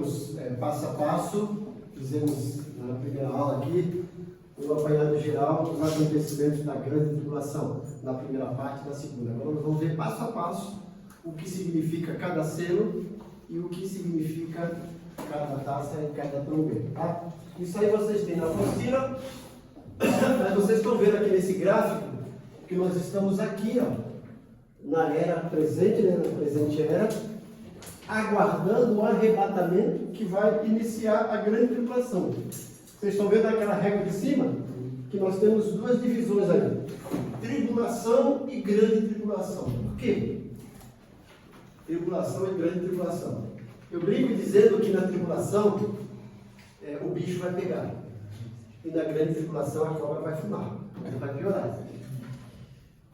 vamos passo a passo. Fizemos na primeira aula aqui um apanhado geral dos acontecimentos da grande tribulação, na primeira parte e na segunda. Agora nós vamos ver passo a passo o que significa cada selo e o que significa cada taça e cada trombeta. Tá? Isso aí vocês têm na apostila, mas vocês estão vendo aqui nesse gráfico que nós estamos aqui, ó, na era presente, né, na presente era, aguardando o arrebatamento que vai iniciar a grande tribulação. Vocês estão vendo aquela régua de cima? Que nós temos duas divisões ali: tribulação e grande tribulação. Por quê? Tribulação e grande tribulação. Eu brinco dizendo que na tribulação o bicho vai pegar. E na grande tribulação a cobra vai fumar. Vai piorar.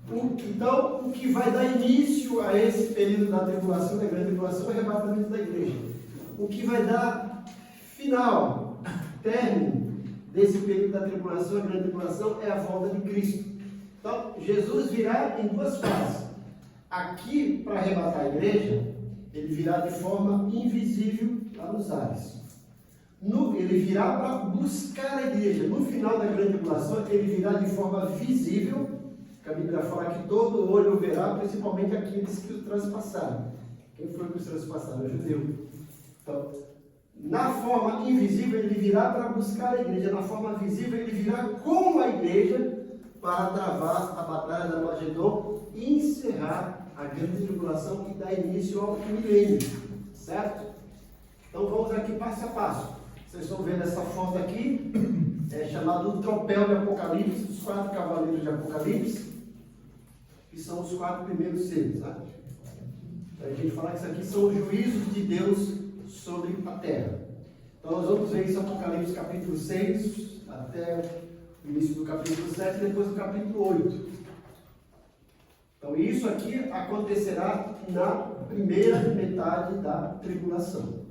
Então, o que vai dar início a esse período da tribulação, da grande tribulação, é o arrebatamento da igreja. O que vai dar final, término desse período da tribulação, a grande tribulação, é a volta de Cristo. Então, Jesus virá em duas fases. Aqui, para arrebatar a igreja, ele virá de forma invisível lá nos ares. Ele virá para buscar a igreja. No final da grande tribulação, ele virá de forma visível. A Bíblia fala que todo olho o verá, principalmente aqueles que o transpassaram. Quem foi que os transpassaram? O judeu. Então, na forma invisível, ele virá para buscar a igreja. Na forma visível, ele virá com a igreja para travar a batalha da Armagedon e encerrar a grande tribulação que dá início ao milênio. Certo? Então, vamos aqui passo a passo. Vocês estão vendo essa foto aqui? É chamado o tropel de Apocalipse, os 4 cavaleiros de Apocalipse, que são os 4 primeiros seres. Tá? A gente fala que isso aqui são os juízos de Deus sobre a terra. Então nós vamos ver isso em Apocalipse capítulo 6, até o início do capítulo 7 e depois do capítulo 8. Então isso aqui acontecerá na primeira metade da tribulação.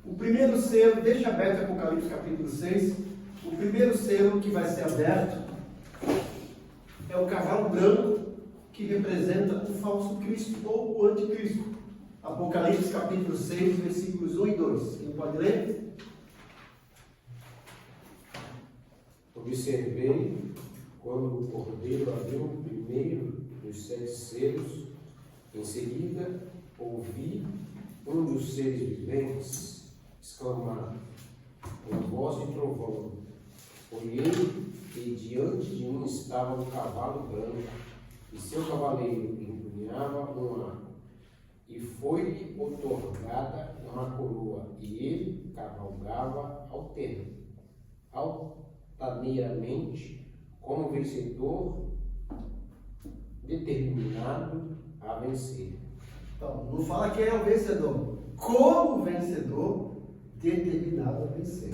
O primeiro selo, deixa aberto Apocalipse capítulo 6, o primeiro selo que vai ser aberto é o cavalo branco, que representa o falso Cristo ou o anticristo. Apocalipse capítulo 6, versículos 1 e 2. Quem pode ler? Observei quando o cordeiro abriu o primeiro dos 7 selos, em seguida ouvi um dos seres viventes exclamar com voz de trovão. Olhei e diante de mim estava um cavalo branco, e seu cavaleiro empunhava um arco, e foi-lhe outorgada uma coroa, e ele cavalgava altaneiramente, como vencedor determinado a vencer. Então, não fala quem é o vencedor, como vencedor determinado a vencer.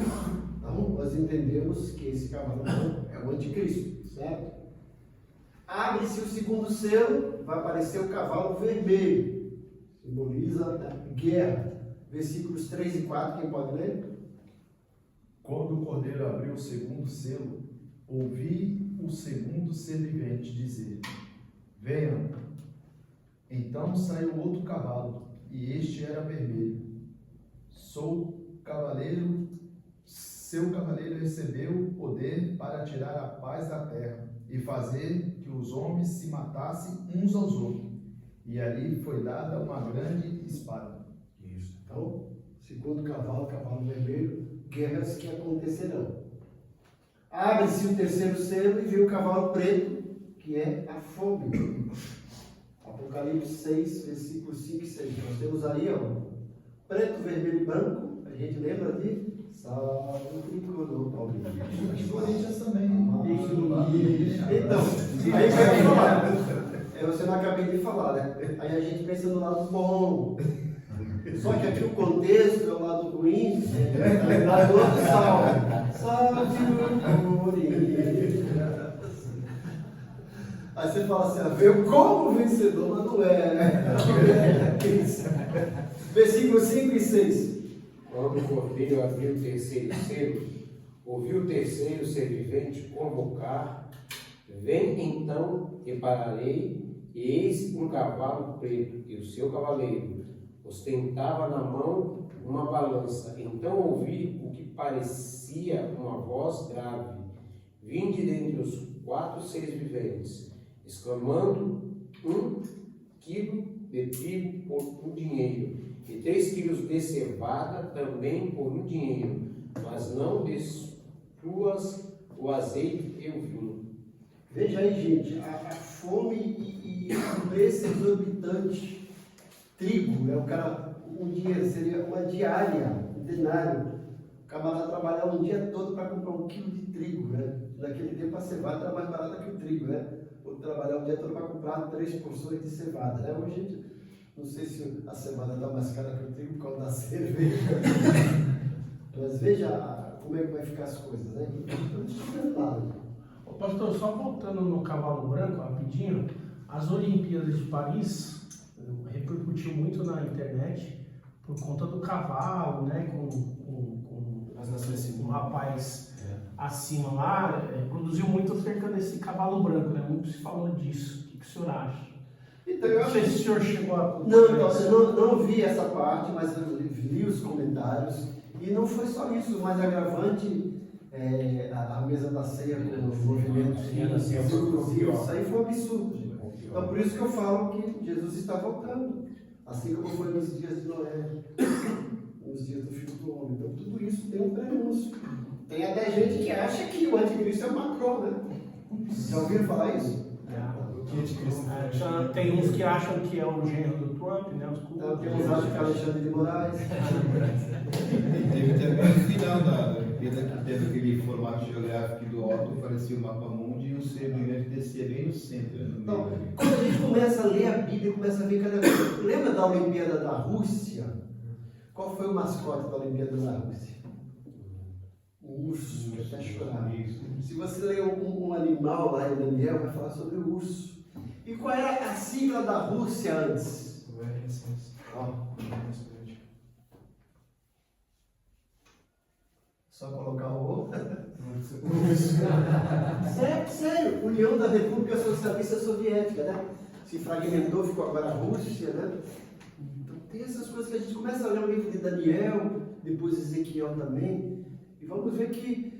Então, nós entendemos que esse cavalo branco é o anticristo, certo? Abre-se o segundo selo, vai aparecer o cavalo vermelho, simboliza a guerra. Versículos 3 e 4, quem pode ler? Quando o cordeiro abriu o segundo selo, ouvi o segundo ser vivente dizer: venham. Então saiu outro cavalo, e este era vermelho. Seu cavaleiro recebeu poder para tirar a paz da terra e fazer que os homens se matassem uns aos outros. E ali foi dada uma grande espada. Isso. Então, segundo cavalo, cavalo vermelho, guerras que acontecerão. Abre-se o terceiro selo e vê o cavalo preto, que é a fome. Apocalipse 6, versículos 5 e 6. Nós temos aí, ó, preto, vermelho e branco. A gente lembra de salve o tricolor paulista. As Corinthians também. Então, aí vai falar. Você não acabei de falar, né? Aí a gente pensa no lado bom. Só que aqui o contexto é o lado ruim, é o lado do salve. Salve o Corinthians. Aí você fala assim, veio como vencedor, mas não é, né? Versículos 5 e 6. Quando o cordeiro abriu o terceiro selo, ouviu o terceiro ser vivente convocar: vem então e pararei, e eis um cavalo preto, e o seu cavaleiro ostentava na mão uma balança. Então ouvi o que parecia uma voz grave, vinde dentre os 4 seres viventes, exclamando: 1 quilo de trigo por 1 dinheiro, e 3 quilos de cevada também por 1 dinheiro, mas não destruas o azeite e o vinho. Veja aí, gente, a fome e o preço exorbitante. Trigo, né? O cara, um dia seria uma diária, um denário. O camarada trabalhava um dia todo para comprar 1 quilo de trigo, né? Naquele tempo a cevada era mais barata que o trigo, né? Ou trabalhar um dia todo para comprar 3 porções de cevada, né? Hoje, não sei se a cevada está mais cara que o trigo por causa da cerveja. Mas veja como é que vai ficar as coisas, né? Então, estudando lá. Ô, pastor, só voltando no cavalo branco, rapidinho, as Olimpíadas de Paris repercutiu muito na internet por conta do cavalo, né? Com um rapaz acima lá, produziu muito acerca desse cavalo branco, né? Muito se falou disso. O que o senhor acha? Então, eu Não sei acho se o senhor chegou a... não vi essa parte, mas eu li os comentários. E não foi só isso, mas agravante a mesa da ceia com os movimentos exclusivos. Isso aí foi um absurdo. Então, por isso que eu falo que Jesus está voltando. Assim como foi nos dias de Noé, nos dias do Filho do Homem. Então, tudo isso tem um prenúncio. Tem até gente que acha que o anticristo é o Macron, né? Já ouviram falar isso? Tem uns que acham que é o genro do Trump, né? Os Então, tem uns que acham que é Alexandre de Moraes. Teve também no final da Olimpíada que teve aquele formato geográfico do Otto, parecia o mapa mundi e o ser brilhante descia bem no centro. No Então, meio. quando a gente começa a ler a Bíblia, começa a ver cada vez. Lembra da Olimpíada da Rússia? Qual foi o mascote da Olimpíada da Rússia? Um urso, que até chorar. Se você ler um animal lá em Daniel, vai falar sobre o urso. E qual era a sigla da Rússia antes? Ó. Só colocar o sério, União da República Socialista Soviética, né? Se fragmentou, ficou agora a Rússia, né? Então tem essas coisas que a gente começa a ler o livro de Daniel, depois Ezequiel também, e vamos ver que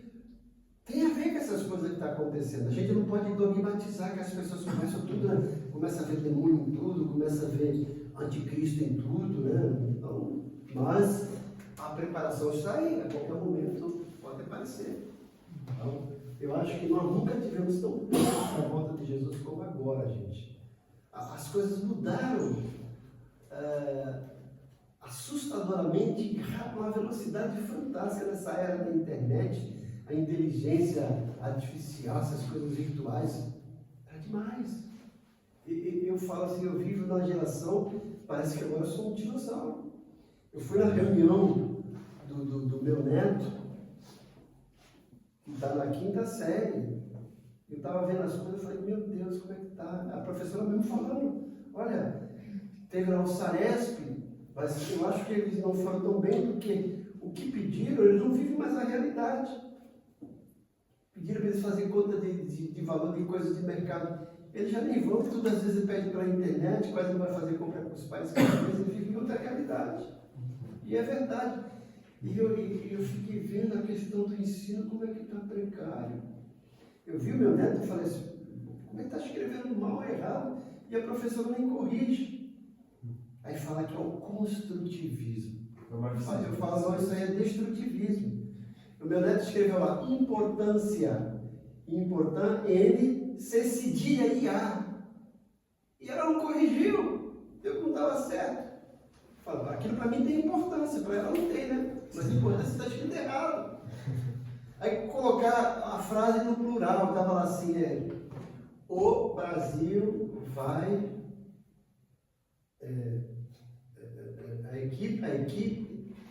tem a ver com essas coisas que estão acontecendo. A gente não pode dogmatizar que as pessoas começam tudo, né? Começa a ver demônio em tudo, começa a ver anticristo em tudo, né? Então, mas a preparação está aí, a qualquer momento pode aparecer. Então, eu acho que nós nunca tivemos tão perto da volta de Jesus como agora, gente. As coisas mudaram assustadoramente rápido, uma velocidade fantástica nessa era da internet, a inteligência artificial, essas coisas virtuais, é demais. Eu falo assim, eu vivo numa geração, parece que agora eu sou um dinossauro. Eu fui na reunião do meu neto, que está na 5ª série. Eu estava vendo as coisas, eu falei, meu Deus, como é que está? A professora mesmo falando, olha, teve lá o Saresp, mas eu acho que eles não foram tão bem, porque o que pediram, eles não vivem mais a realidade. Pediram para eles fazerem conta de valor de coisas de mercado. Eles já nem vão, tudo às vezes pede pela internet, quase não vai fazer compra com os pais, que às vezes eles vivem em outra realidade. E é verdade. E eu fiquei vendo a questão do ensino, como é que está precário. Eu vi o meu neto e falei assim, como é que está escrevendo mal ou errado? E a professora nem corrige. Aí fala que é o construtivismo. Eu falo, não, isso aí é destrutivismo. O meu neto escreveu lá, importância, N, C cedilha IA. E ela não corrigiu, eu não estava certo. Falo, aquilo para mim tem importância, para ela não tem, né? Mas importância está escrito errado. Aí colocar a frase no plural, estava lá assim, o Brasil vai,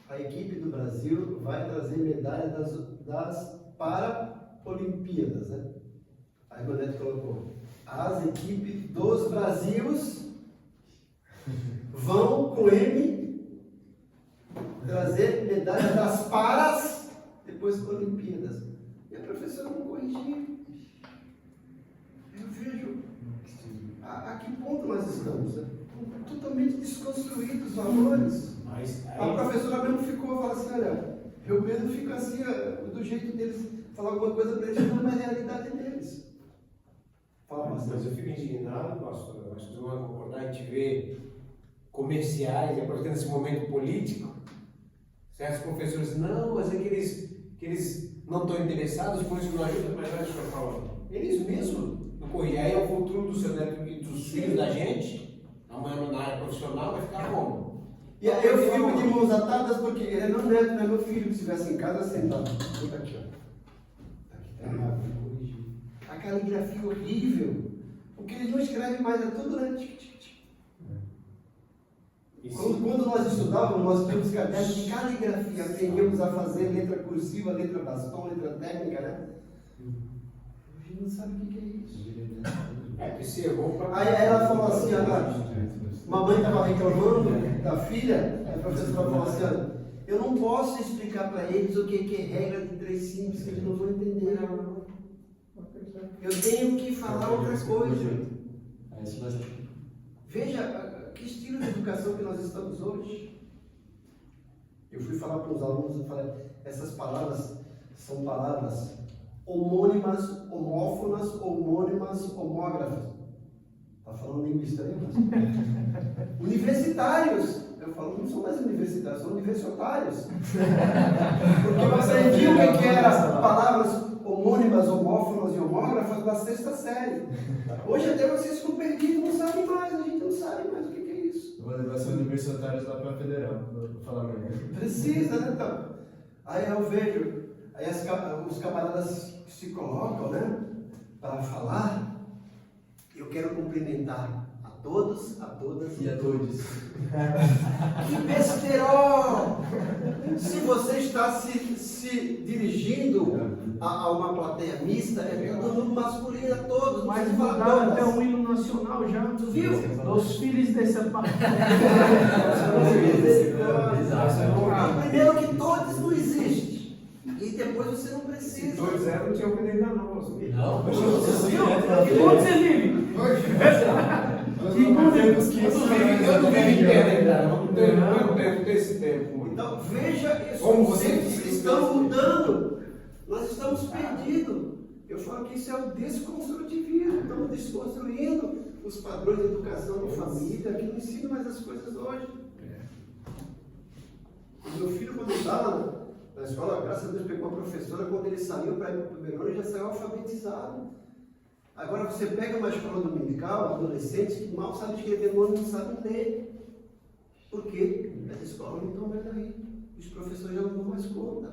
a equipe do Brasil vai trazer medalha das Paralimpíadas, né? Aí o meu neto colocou, as equipes dos Brasilos vão com M trazer medalha das Paras, depois Olimpíadas. E a professora não corrigiu. Eu vejo a que ponto nós estamos, né? Totalmente desconstruídos os valores. Mas A aí, professora mesmo ficou, falou assim, olha, eu mesmo fico assim, do jeito deles, falar alguma coisa para eles, não é a realidade deles. Fala, mas pastor. eu fico indignado, pastor, eu acho que não vai concordar, a gente vê comerciais, aproveitando esse momento político, certos professores, não, mas é que eles não estão interessados, por isso não ajudam, mas olha o senhor falando. Eles mesmos, no correr, aí é o futuro do seu neto e dos filhos da gente, amanhã na área profissional vai ficar como? E aí eu fico de mãos atadas porque ele é meu neto, não é meu filho que estivesse em casa sentado. Fica aqui, ó. Aqui tá errado, vou corrigir. A caligrafia horrível. Porque ele não escreve mais, é tudo, né? Tic, tic, tic. Quando nós estudávamos, nós tínhamos cadernos de caligrafia, aprendíamos a fazer letra cursiva, letra bastom, letra técnica, né? A gente não sabe o que é isso. É, que se errou para. Aí ela falou assim, mamãe estava reclamando da filha, a professora falou assim, olha, eu não posso explicar para eles o que é regra de 3 simples, eles não vão entender. Eu tenho que falar outra coisa. Veja que estilo de educação que nós estamos hoje. Eu fui falar para os alunos, eu falei, essas palavras são palavras homônimas, homófonas, homônimas, homógrafas. Está falando linguista aí, mas... Universitários. Eu falo, não são mais universitários, são universitários. Porque eu aprendi o que eram palavras homônimas, homófonas e homógrafas na 6ª série. Hoje até vocês ficam perdidos, não sabem mais, a gente não sabe mais o que é isso. Eu vou levar seus universitários lá para a Federal, vou falar amanhã. Precisa, né, então? Aí eu vejo, aí os camaradas se colocam, né, para falar. Eu quero cumprimentar a todos, a todas E a todos. Que besterol! Se você está se dirigindo a uma plateia mista, é todo mundo masculino, a todos. Mas não fala mudaram até todas. o hino nacional já. Tu viu? Os filhos desse pai. Primeiro que todos não existem. E depois você não precisa. 2-0 não tinha o que nem não, pastor. Não, Que mundo você vive? Eu não vivo em terra, cara. Vamos ter esse tempo. Então veja isso. Como Os você conceitos diz, estão mudando. Nós estamos perdidos. Eu falo que isso é o desconstrutivismo. Estamos desconstruindo os padrões de educação de família, que não ensinam mais as coisas hoje. O meu filho, quando estava na escola, graças a Deus, pegou uma professora, quando ele saiu para ir para o primeiro ano, ele já saiu alfabetizado. Agora você pega uma escola dominical, adolescentes que mal sabem escrever nome e não sabem ler. Por quê? As escolas não estão mais aí. Os professores já não dão mais conta.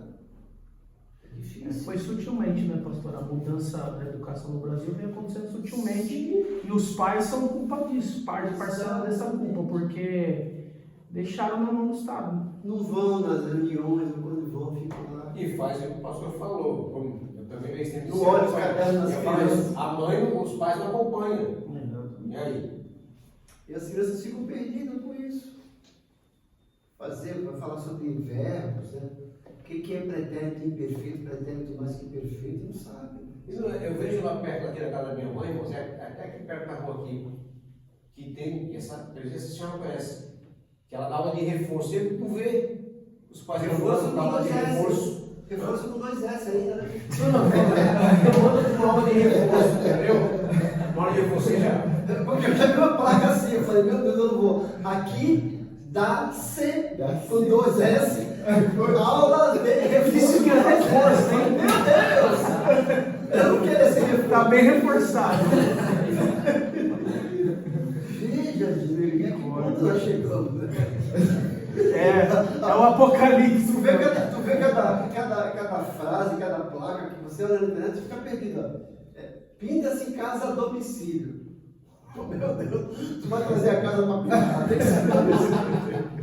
É difícil. Foi sutilmente, né, pastor? A mudança da educação no Brasil vem acontecendo sutilmente e os pais são culpa disso, parcela dessa culpa, porque deixaram na mão do Estado. Não vão nas reuniões, quando vão, ficam lá. E faz o que o pastor falou. Como eu também vejo sempre. Não olha os cadernos das crianças. A mãe, os pais não acompanham. E aí? E as crianças ficam perdidas com isso. Vai falar sobre verbos, né? O que é pretérito imperfeito, pretérito mais que perfeito, não sabe. Eu vejo lá perto aqui da casa da minha mãe, irmãos, até aqui perto da rua aqui, que tem essa senhora conhece, que ela dava de reforço, sempre por ver os pais Reforço dava com de 2S. reforço. Reforço com 2S ainda, né? Uma aula de reforço, entendeu? Uma aula de reforço já. Porque eu já vi uma placa assim, eu falei, meu Deus, eu não vou. Aqui dá C com 2S. Aula de reforço. Isso que é reforço, hein? Meu Deus! Eu não quero esse reforço. Tá bem reforçado. Veja, Júlio, quando nós chegamos, né? É o apocalipse. Tu vê cada frase, cada placa que você olha na internet, fica perdido. Pinta-se casa a domicílio. Oh, meu Deus, tu vai trazer a casa para pintar, tem que ser domicílio.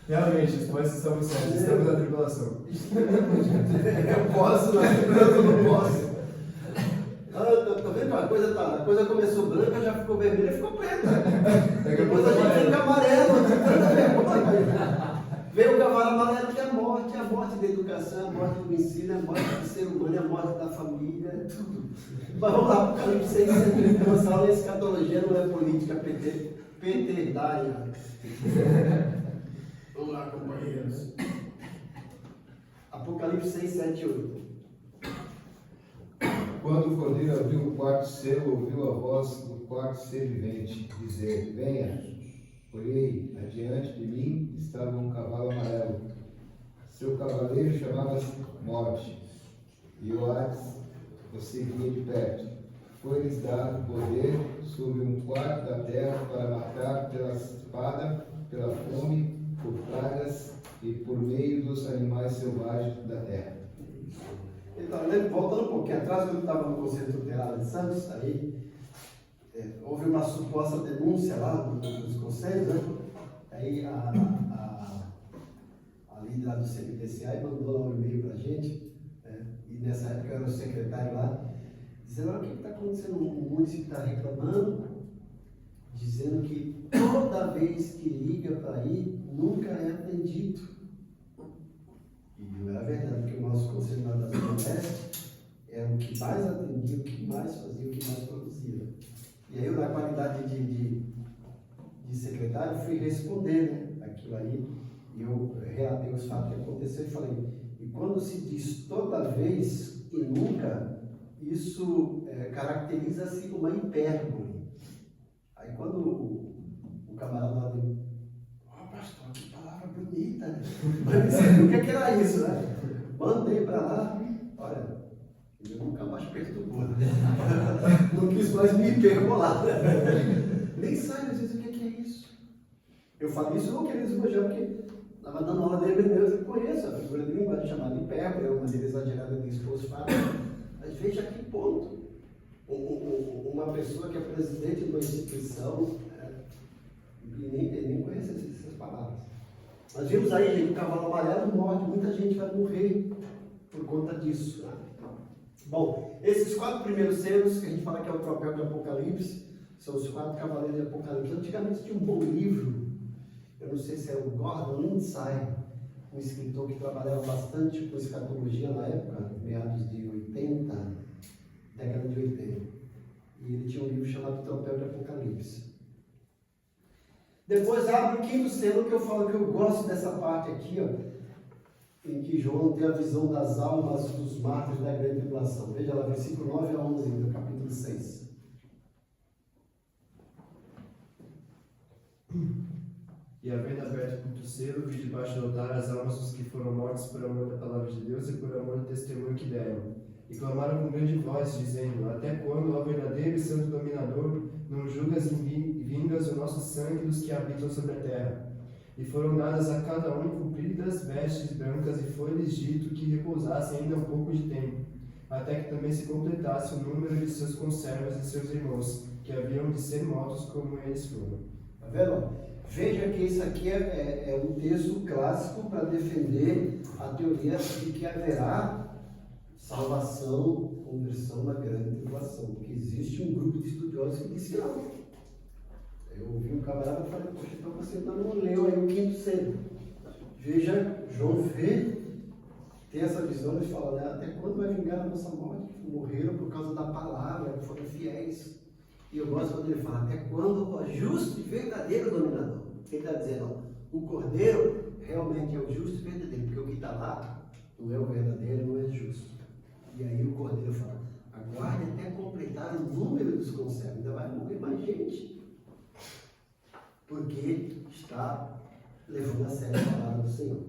Realmente, os pais estamos certos, estamos na tribulação. Eu posso, mas eu não posso. Tá vendo? A coisa começou branca, já ficou vermelha, ficou preta. Depois a gente fica amarelo, tanta vergonha. Veio o cavalo amarelo que é a morte da educação, a morte do ensino, a morte do ser humano, a morte da família, é tudo. Mas vamos lá, Apocalipse 6, nossa aula é escatologia, não é política petedária. Vamos lá, companheiros. Apocalipse 6, 7 e 8. Quando o cordeiro abriu o quarto selo, ouviu a voz do quarto ser vivente dizer: Venha. Olhei, adiante de mim estava um cavalo amarelo. Seu cavaleiro chamava-se Morte, e o Hades o seguia de perto. Foi-lhes dado poder sobre um quarto da terra para matar pela espada, pela fome, por pragas e por meio dos animais selvagens da terra. Então, voltando um pouquinho atrás, quando eu estava no Conselho Tutelar de Santos, aí houve uma suposta denúncia lá dos conselhos, né? Aí a líder lá do CBDCA mandou lá um e-mail para a gente, né? E nessa época eu era o secretário lá, dizendo: olha, o que está acontecendo? O município está reclamando, dizendo que toda vez que liga para ir, nunca é atendido. E não era verdade, porque o nosso conselho lá da Zona Leste era o que mais atendia, o que mais fazia, o que mais produzia. E aí eu, na qualidade de secretário, fui responder, né, aquilo aí, e eu relatei os fatos que aconteceram e falei: e quando se diz toda vez e nunca, isso caracteriza-se uma hipérbole. Aí quando o camarada lá deu: ó, pastor, que palavra bonita, né? Mas não sabia o que era isso, né? Mandei para lá, olha, eu nunca mais perturbou, né? Não quis mais me hiperbolar, né? Nem sabe às vezes o que é isso. Eu falei isso não querendo desmanjar, porque estava dando aula de hermenêutica, eu conheço a figura de linguagem chamada hipérbole, é uma maneira exagerada de expor os fatos. Mas veja a que ponto uma pessoa que é presidente de uma instituição nem conhece essas palavras. Nós vimos aí, gente, o cavalo amarelo morre, muita gente vai morrer por conta disso. Né? Bom, esses 4 primeiros selos, que a gente fala que é o tropel de Apocalipse, são os 4 cavaleiros de Apocalipse. Antigamente tinha um bom livro, eu não sei se é o Gordon Lindsay, um escritor que trabalhava bastante com escatologia na época, meados de 80, década de 80. E ele tinha um livro chamado Tropel de Apocalipse. Depois abre o 5º selo, que eu falo que eu gosto dessa parte aqui, ó, em que João tem a visão das almas dos mártires da grande tribulação. Veja lá, versículo 9 a 11 do capítulo 6. E havendo aberto o 5º selo, vi debaixo do altar as almas dos que foram mortos por amor da palavra de Deus e por amor do testemunho que deram. E clamaram com grande voz, dizendo: Até quando, ó verdadeiro e santo dominador, não julgas e vingas o nosso sangue dos que habitam sobre a terra? E foram dadas a cada um compridas vestes brancas, e foi-lhes dito que repousassem ainda um pouco de tempo, até que também se completasse o número de seus conservos e seus irmãos, que haviam de ser mortos como eles foram. Tá vendo? Veja que isso aqui é um texto clássico para defender a teoria de que haverá salvação, conversão na grande tribulação. Porque existe um grupo de estudiosos que diz que não. Eu ouvi um camarada e falei: poxa, então você não leu aí o 5º selo. Veja, João vê, tem essa visão e fala, né, até quando vai vingar a nossa morte? Que morreram por causa da palavra, que foram fiéis. E eu gosto quando ele fala: até quando o justo e verdadeiro dominador? Ele está dizendo: ó, o cordeiro realmente é o justo e verdadeiro, porque o que está lá não é o verdadeiro, não é justo. E aí o cordeiro fala: aguarde até completar o número dos conservos, ainda vai morrer mais gente, porque está levando a sério a palavra do Senhor.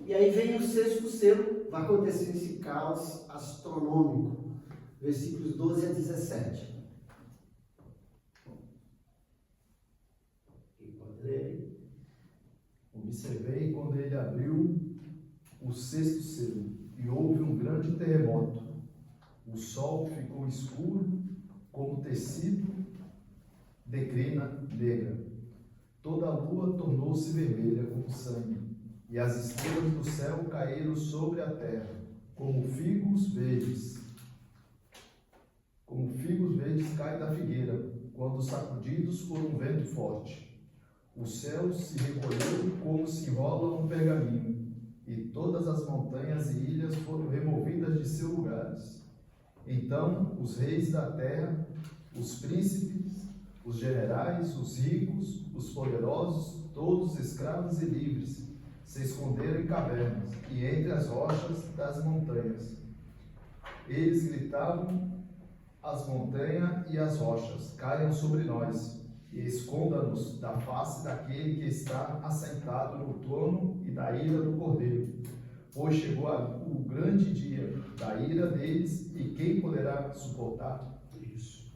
E aí vem o 6º selo, vai acontecer esse caos astronômico, versículos 12 a 17. Observei quando ele abriu o 6º selo, e houve um grande terremoto. O sol ficou escuro, como tecido de crina negra. Toda a lua tornou-se vermelha como sangue, e as estrelas do céu caíram sobre a terra, como figos verdes. Como figos verdes caem da figueira, quando sacudidos por um vento forte. O céu se recolheu como se enrola um pergaminho, e todas as montanhas e ilhas foram removidas de seus lugares. Então os reis da terra, os príncipes, os generais, os ricos, os poderosos, todos escravos e livres, se esconderam em cavernas e entre as rochas das montanhas. Eles gritavam: as montanhas e as rochas caiam sobre nós, e esconda-nos da face daquele que está assentado no trono e da ira do Cordeiro. Pois chegou o grande dia da ira deles, e quem poderá suportar? Isso.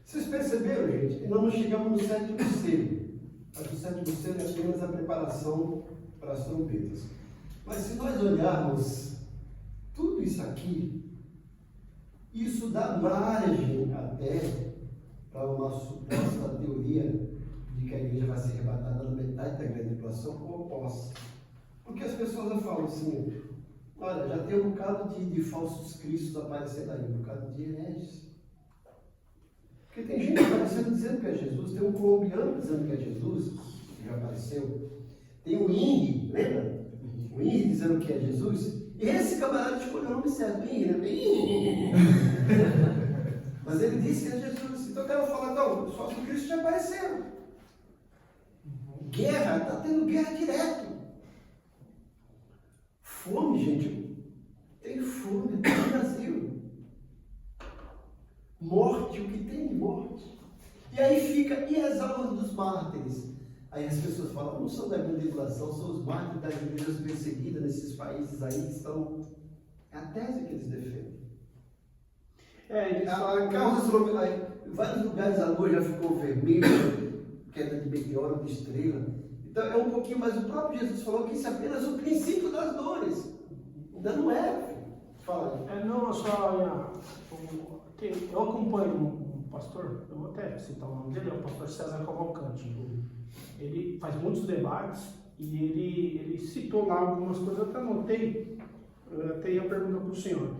Vocês perceberam, gente, que nós não chegamos no sétimo selo. Mas o sétimo selo é apenas a preparação para as trombetas. Mas se nós olharmos tudo isso aqui, isso dá margem até para uma suposta teoria de que a igreja vai ser arrebatada na metade da grande tribulação ou após. Porque as pessoas falam assim: olha, já tem um bocado de falsos cristos aparecendo aí, um bocado de hereges. Porque tem gente aparecendo dizendo que é Jesus, tem um colombiano dizendo que é Jesus, que já apareceu. Tem o Ing, lembra? O Ing dizendo que é Jesus. E esse camarada escolheu o nome certo, Ing, né? Mas ele disse que é Jesus. Então eu quero falar, não, os falsos cristos já apareceram. Guerra, está tendo guerra direto. Fome, gente. Tem fome no Brasil. Morte, o que tem de morte. E aí fica, e as almas dos mártires? Aí as pessoas falam, não são da grande tribulação, são os mártires das igrejas perseguidas nesses países aí que estão. É a tese que eles defendem. Eles falam Vários lugares a lua já ficou vermelha, queda de meteoro, de estrela. Então é um pouquinho, mas o próprio Jesus falou que isso é apenas o princípio das dores. Ainda não é. Fala aí. Não, só eu acompanho um pastor, eu vou até citar o nome dele, é o pastor César Cavalcante. Ele faz muitos debates e ele citou lá algumas coisas, eu até anotei, eu até ia perguntar para o senhor.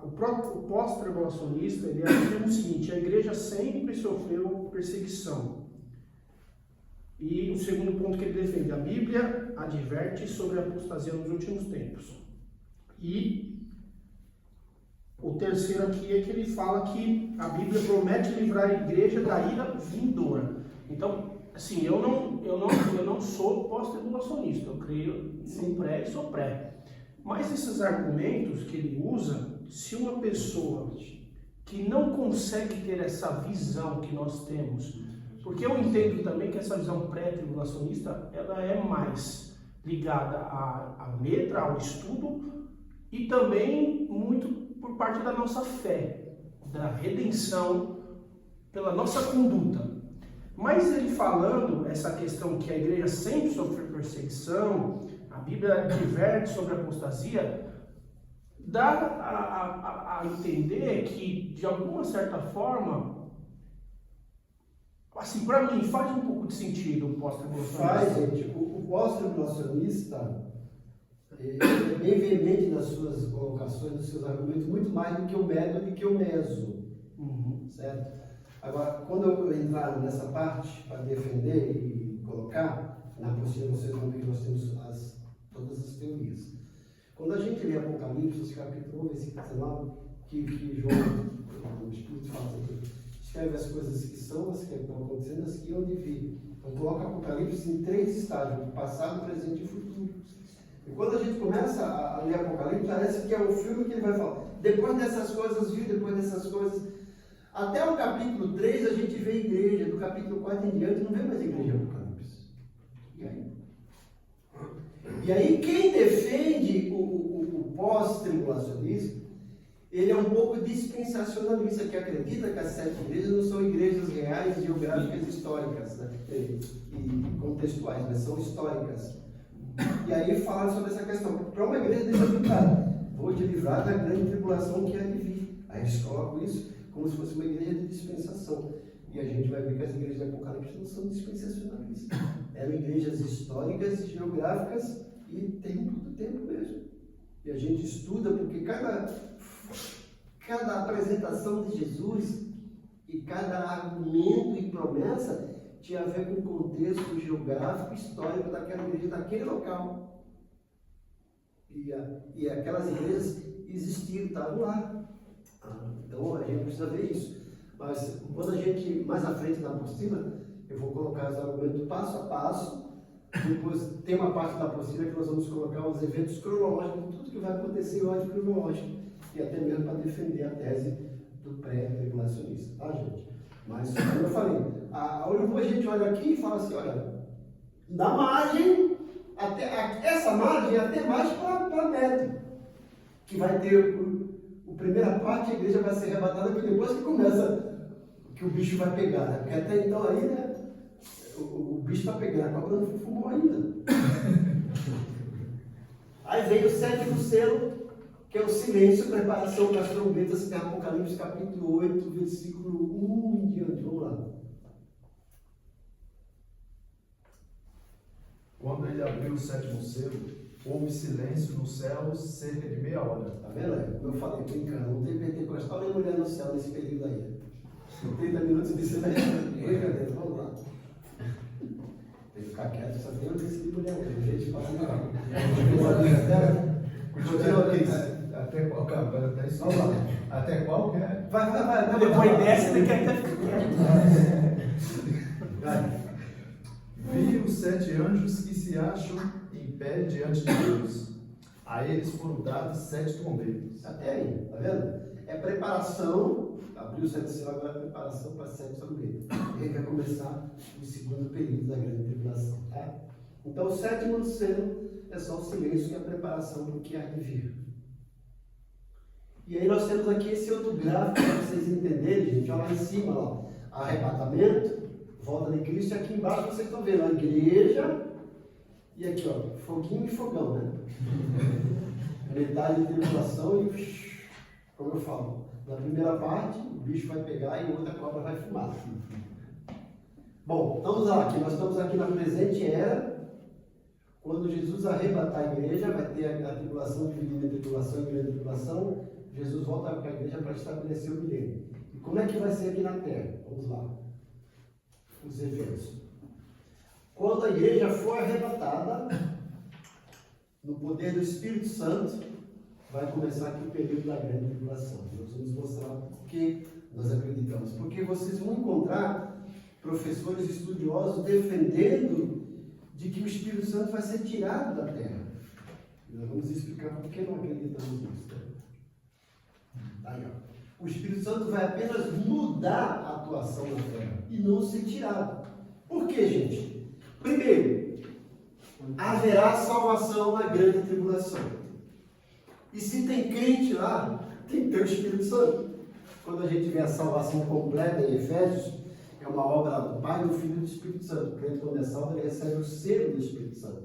O pós-tribulacionista, ele afirma o seguinte: a igreja sempre sofreu perseguição. E o segundo ponto que ele defende: a Bíblia adverte sobre a apostasia nos últimos tempos. E o terceiro aqui é que ele fala que a Bíblia promete livrar a igreja da ira vindoura. Então, assim, eu não sou pós-tribulacionista, eu creio no pré e sou pré. Mas esses argumentos que ele usa, se uma pessoa que não consegue ter essa visão que nós temos, porque eu entendo também que essa visão pré-tribulacionista, ela é mais ligada à letra, ao estudo, e também muito por parte da nossa fé, da redenção pela nossa conduta. Mas ele falando essa questão que a igreja sempre sofreu perseguição, a Bíblia adverte sobre a apostasia, dá a entender que, de alguma certa forma, assim, para mim, faz um pouco de sentido o pós-tribulacionista. Faz, gente. O pós-tribulacionista é bem veemente nas suas colocações, nos seus argumentos, muito mais do que o médio e que o meso. Certo? Agora, quando eu entrar nessa parte para defender e colocar, na apostila vocês vão ver que nós temos todas as teorias. Quando a gente lê Apocalipse, capítulo 1, versículo 19, que João, o Espírito fala assim, escreve as coisas que são, as que estão acontecendo, as que hão de vir. Então coloca Apocalipse em 3 estágios, passado, presente e futuro. E quando a gente começa a ler Apocalipse, parece que é o filme que ele vai falar. Depois dessas coisas viu, depois dessas coisas. Até o capítulo 3 a gente vê igreja, do capítulo 4 em diante não vê mais igreja em Apocalipse. E aí quem defende o pós-tribulacionismo, ele é um pouco dispensacionalista, que acredita que as 7 igrejas não são igrejas reais, geográficas, históricas, né? E contextuais, mas são históricas. E aí fala sobre essa questão. Para uma igreja deixa muito claro, vou te livrar da grande tribulação que é de vir. Aí eles colocam isso como se fosse uma igreja de dispensação. E a gente vai ver que as igrejas de Apocalipse não são dispensacionalistas. Eram igrejas históricas, geográficas e tempo do tempo mesmo. E a gente estuda porque cada apresentação de Jesus e cada argumento e promessa tinha a ver com o contexto geográfico, histórico daquela igreja, daquele local. E aquelas igrejas existiram, estavam lá. Então a gente precisa ver isso. Mas quando a gente, mais à frente na apostila, eu vou colocar os argumentos passo a passo. Depois tem uma parte da apostila que nós vamos colocar os eventos cronológicos, tudo que vai acontecer em ordem cronológica, e até mesmo para defender a tese do pré-tribulacionista, tá, gente? Mas, como eu falei, a gente olha aqui e fala assim, olha, da margem, essa margem é até mais para Neto, que vai ter a primeira parte, a igreja vai ser arrebatada, porque depois que começa, que o bicho vai pegar, né? Porque até então aí, né, o bicho está pegando, a cobra não fumou ainda. Aí vem o 7º selo, que é o silêncio, preparação das trombetas, que é Apocalipse capítulo 8, versículo 1 em diante. Vamos lá. Quando ele abriu o 7º selo, houve silêncio nos céus cerca de meia hora. Tá vendo aí? Como eu falei, brincando, não tem pentecostal nem mulher no céu nesse período aí. 30 minutos de silêncio. Brincadeira, vamos lá. Tem que ficar quieto, só tem um desse de mulher hoje. A gente fala, não. Até qual cabana? Vamos lá. Até qual que é? Vai. Depois dessa, ele quer Vai. Vi os 7 anjos que se acham em pé diante de Deus. A eles foram dadas 7 trombetas. Até aí, tá vendo? É preparação, abriu o 7 selo, agora é preparação para 7 trombetas. E aí vai começar o segundo período da grande tribulação, tá? Então o 7º selo é só o silêncio, que é a preparação do que há de vir. E aí nós temos aqui esse outro gráfico para vocês entenderem, gente. Olha lá em cima, ó, arrebatamento, volta de Cristo, e aqui embaixo vocês estão vendo a igreja, e aqui, ó, foguinho e fogão, né? Metade de tribulação e, como eu falo, na primeira parte o bicho vai pegar e outra cobra vai fumar. Bom, estamos lá, aqui, nós estamos aqui na presente era. Quando Jesus arrebatar a igreja, vai ter a tribulação dividida em tribulação e grande tribulação. Jesus volta para a igreja para estabelecer o milênio. E como é que vai ser aqui na terra? Vamos lá. Os eventos. Quando a igreja for arrebatada, no poder do Espírito Santo, vai começar aqui o período da grande tribulação. Nós vamos mostrar por que nós acreditamos. Porque vocês vão encontrar professores estudiosos defendendo de que o Espírito Santo vai ser tirado da terra. E nós vamos explicar por que não acreditamos nisso. Aí, ó. O Espírito Santo vai apenas mudar a atuação na terra e não ser tirado. Por quê, gente? Primeiro, haverá salvação na grande tribulação. E se tem crente lá, tem que ter o Espírito Santo. Quando a gente vê a salvação completa em Efésios, é uma obra do Pai, do Filho e do Espírito Santo. O crente, quando é salvo, ele recebe o selo do Espírito Santo.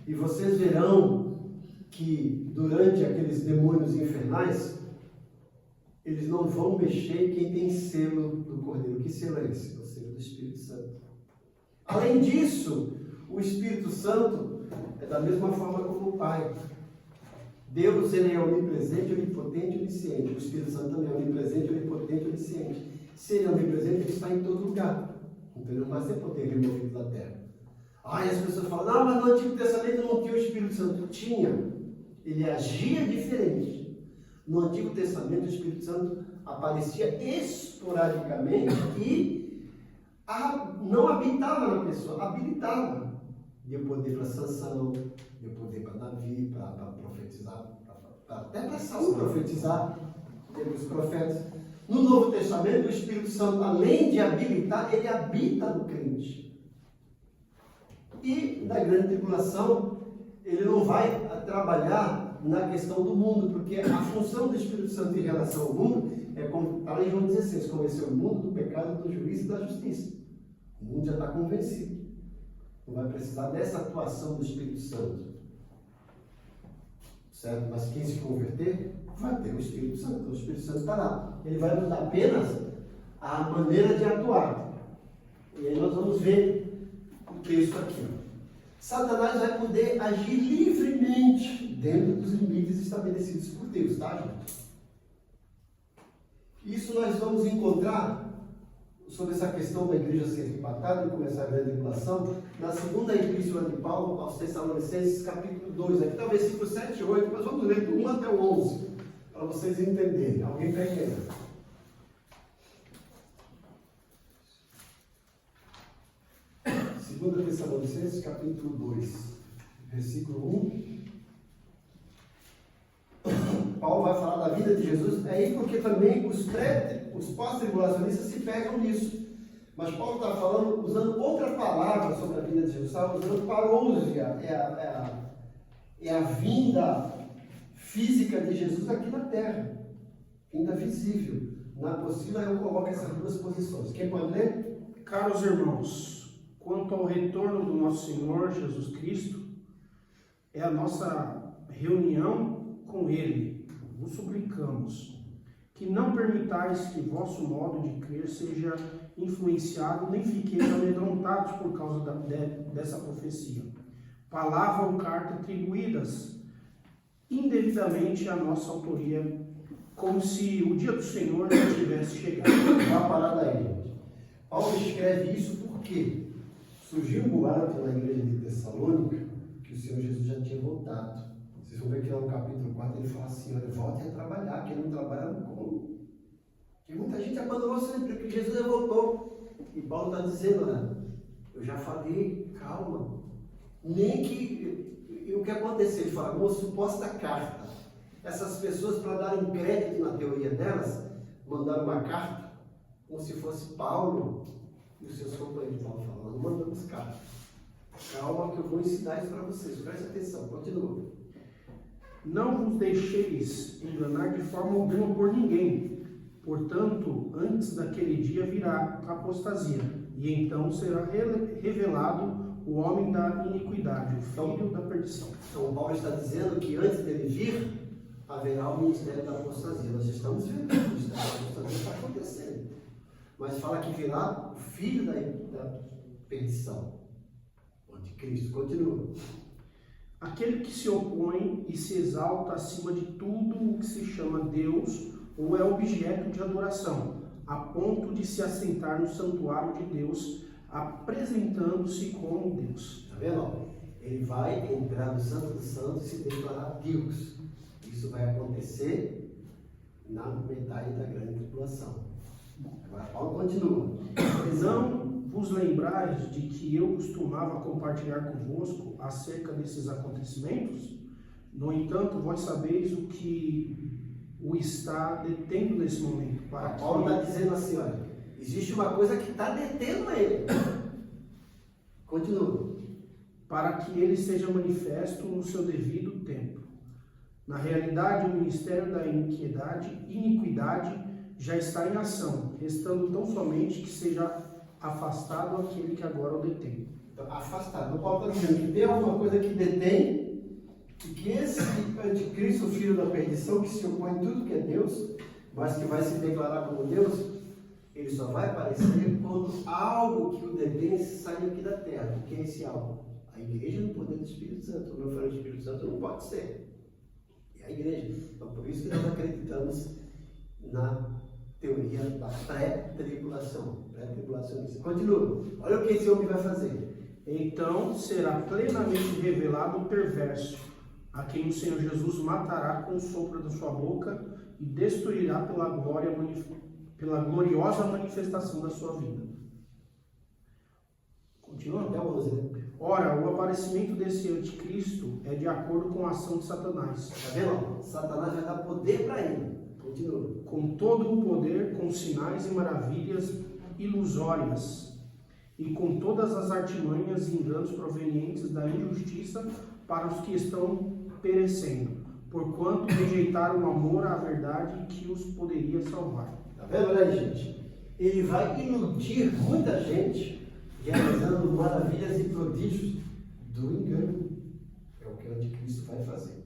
E vocês verão que durante aqueles demônios infernais, eles não vão mexer em quem tem selo do Cordeiro. Que selo é esse? O selo do Espírito Santo. Além disso, o Espírito Santo é da mesma forma como o Pai. Deus, ele é onipresente, onipotente e onisciente. O Espírito Santo também é onipresente, onipotente e onisciente. Se ele é onipresente, ele está em todo lugar. Então ele não vai ser poder removido da terra. Aí as pessoas falam, não, mas no Antigo Testamento não tinha o Espírito Santo. Tinha. Ele agia diferente. No Antigo Testamento, o Espírito Santo aparecia esporadicamente e não habitava na pessoa, habilitava. Deu poder para Sansão, deu poder para Davi, para profetizar, até para Saul profetizar, teve os profetas. No Novo Testamento, o Espírito Santo, além de habilitar, ele habita no crente. E na grande tribulação, ele não vai trabalhar na questão do mundo, porque a função do Espírito Santo em relação ao mundo é, como está em João 16, convencer o mundo do pecado, do juízo e da justiça. O mundo já está convencido. Não vai precisar dessa atuação do Espírito Santo. Certo? Mas quem se converter, vai ter o Espírito Santo. O Espírito Santo está lá. Ele vai mudar apenas a maneira de atuar. E aí nós vamos ver o texto aqui. Satanás vai poder agir livremente dentro dos limites estabelecidos por Deus, tá, gente? Isso nós vamos encontrar sobre essa questão da igreja ser arrebatada e começar a grande tribulação na segunda epístola de Paulo aos Tessalonicenses, capítulo 2. Aqui está o versículo 7 e 8, mas vamos ler do 1 até o 11, para vocês entenderem. Alguém está entendendo? 2 Tessalonicenses, capítulo 2, versículo 1. Paulo vai falar da vida de Jesus, aí porque também os pós-tribulacionistas se pegam nisso. Mas Paulo está falando, usando outra palavra sobre a vida de Jesus, está usando parousia, é a vinda física de Jesus aqui na terra, vinda visível. Na apostila eu coloco essas duas posições. Quem pode ler? Caros irmãos, quanto ao retorno do nosso Senhor Jesus Cristo, é a nossa reunião com Ele. Vos suplicamos que não permitais que vosso modo de crer seja influenciado, nem fiqueis amedrontados por causa dessa profecia. Palavra ou carta atribuídas indevidamente à nossa autoria, como se o dia do Senhor já tivesse chegado. Dá uma parada aí, gente. Paulo escreve isso porque surgiu um boato na igreja de Tessalônica que o Senhor Jesus já tinha voltado. Vocês vão ver que lá no capítulo 4 ele fala assim: olha, voltem a trabalhar, quem não trabalha não come. Porque muita gente abandonou sempre, porque Jesus já voltou. E Paulo está dizendo, olha, eu já falei, calma. Nem que. E o que aconteceu? Ele fala, uma suposta carta. Essas pessoas, para darem crédito na teoria delas, mandaram uma carta, como se fosse Paulo e os seus companheiros. Paulo falando, não mandamos carta. Calma que eu vou ensinar isso para vocês. Preste atenção, continua. Não vos deixeis enganar de forma alguma por ninguém. Portanto, antes daquele dia virá a apostasia, e então será revelado o homem da iniquidade, o filho da perdição. Então, Paulo está dizendo que antes dele vir, haverá o ministério da apostasia. Nós estamos vendo que o ministério da apostasia está acontecendo. Mas fala que virá o filho da perdição, o anticristo. Continua. Aquele que se opõe e se exalta acima de tudo o que se chama Deus ou é objeto de adoração, a ponto de se assentar no santuário de Deus, apresentando-se como Deus. Está vendo? Ele vai entrar no Santo dos Santos e se declarar Deus. Isso vai acontecer na metade da grande tribulação. Agora Paulo continua. Não vos lembrais de que eu costumava compartilhar convosco acerca desses acontecimentos? No entanto, vós sabeis o que o está detendo nesse momento. Para Paulo está dizendo assim, olha, existe uma coisa que está detendo ele. Continua. Para que ele seja manifesto no seu devido tempo. Na realidade, o ministério da iniquidade já está em ação, restando tão somente que seja afastado aquele que agora o detém. Então, afastado. Então, Paulo está dizendo que tem alguma coisa que detém e que esse anticristo, o filho da perdição, que se opõe a tudo que é Deus, mas que vai se declarar como Deus, ele só vai aparecer quando algo que o detém sair aqui da terra. O que é esse algo? A igreja no poder do Espírito Santo. Como eu falei, o Espírito Santo não pode ser. É a igreja. Então, por isso que nós acreditamos na teoria da pré-tribulação. Pré-tribulacionista. Continua. Olha o que esse homem vai fazer. Então será plenamente revelado o perverso, a quem o Senhor Jesus matará com o sopro da sua boca e destruirá pela gloriosa manifestação da sua vida. Continua? Até 11, né? Ora, o aparecimento desse anticristo é de acordo com a ação de Satanás. Está vendo? Satanás vai dar poder para ele. Continua. Com todo o poder, com sinais e maravilhas ilusórias, e com todas as artimanhas e enganos provenientes da injustiça para os que estão perecendo, porquanto rejeitaram o amor à verdade que os poderia salvar. Está vendo, né, gente? Ele vai iludir muita gente, realizando maravilhas e prodígios do engano. É o que o anticristo vai fazer.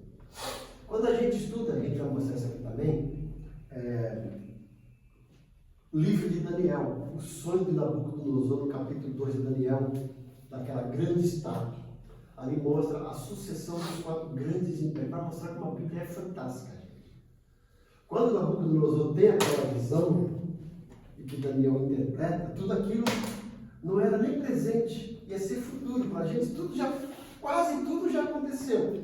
Quando a gente estuda, a gente vai mostrar isso aqui também, o livro de Daniel, o sonho de Nabucodonosor, no capítulo 2 de Daniel, daquela grande estátua. Ali mostra a sucessão dos 4 grandes impérios, para mostrar como a Bíblia é fantástica. Quando Nabucodonosor tem aquela visão, e que Daniel interpreta, tudo aquilo não era nem presente, ia ser futuro. Para a gente, quase tudo já aconteceu.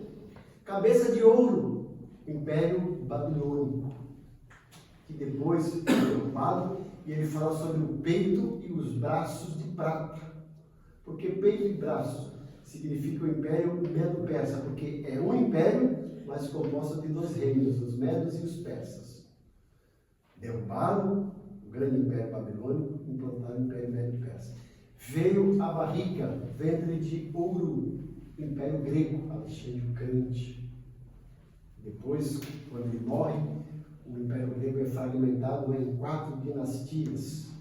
Cabeça de ouro, Império Babilônico, que depois foi derrubado, e ele fala sobre o peito e os braços de prata. Porque peito e braço significa o Império Medo-Persa, porque é um império, mas composto de 2 reinos, os Medos e os Persas. Derrubaram o grande Império Babilônico, implantaram o Império Medo-Persa. Veio a barriga, ventre de ouro, Império Grego, Alexandre o Grande. Depois, quando ele morre, o Império Grego é fragmentado em 4 dinastias.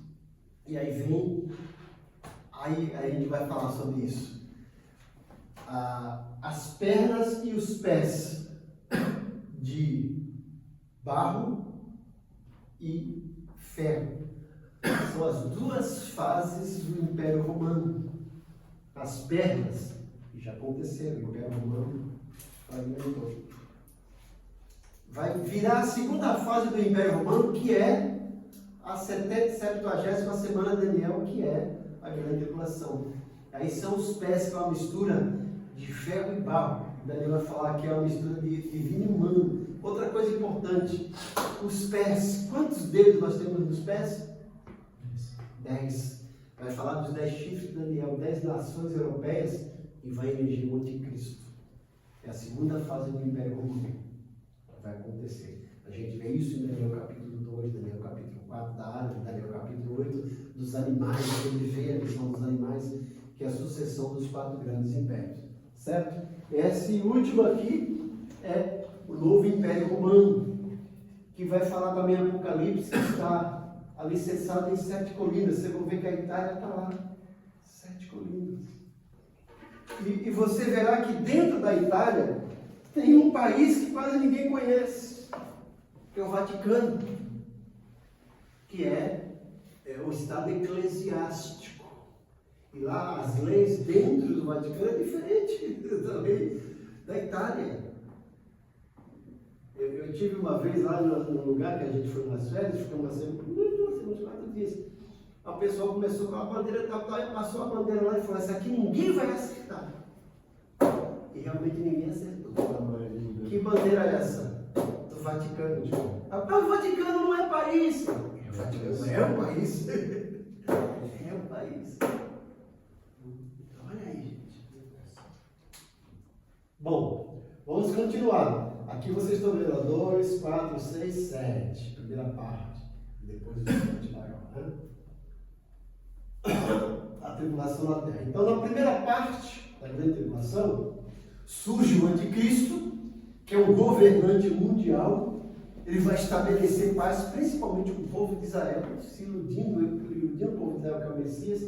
E aí vem, aí a gente vai falar sobre isso. As pernas e os pés de barro e ferro. São as 2 fases do Império Romano. As pernas, que já aconteceram, o Império Romano fragmentou. Vai virar a segunda fase do Império Romano, que é a 70ª semana de Daniel, que é a grande tribulação. Aí são os pés, que é uma mistura de ferro e barro. Daniel vai falar que é uma mistura de vinho humano. Outra coisa importante, os pés. Quantos dedos nós temos nos pés? 10. Vai falar dos 10 chifres de Daniel, 10 nações europeias, e vai eleger o anticristo. É a segunda fase do Império Romano. Vai acontecer. A gente vê isso em Daniel capítulo 2, Daniel capítulo 4 da árvore, Daniel capítulo 8 dos animais, ele vê a visão dos animais, que é a sucessão dos 4 grandes impérios. Certo? Esse último aqui é o novo Império Romano, que vai falar também em Apocalipse, que está alicerçado em 7 colinas. Você vai ver que a Itália está lá. 7 colinas. E você verá que dentro da Itália tem um país que quase ninguém conhece, que é o Vaticano, que é o Estado eclesiástico. E lá as leis dentro do Vaticano é diferente da lei da Itália. Eu tive uma vez lá no lugar que a gente foi nas férias, ficamos uns 4 dias. A pessoa começou com a bandeira tal, e passou a bandeira lá e falou: essa aqui ninguém vai acertar. E realmente ninguém acertou. Que bandeira é essa? Do Vaticano. Rapaz, o Vaticano não é país. O Vaticano é um país. É um país. Olha aí, gente. Bom, vamos continuar. Aqui vocês estão vendo 2, 4, 6, 7. Primeira parte. Depois o 7 maior, né? A tribulação na terra. Então, na primeira parte da grande tribulação, surge o anticristo, que é um governante mundial. Ele vai estabelecer paz, principalmente com o povo de Israel, se iludindo o povo de Israel, que é o Messias.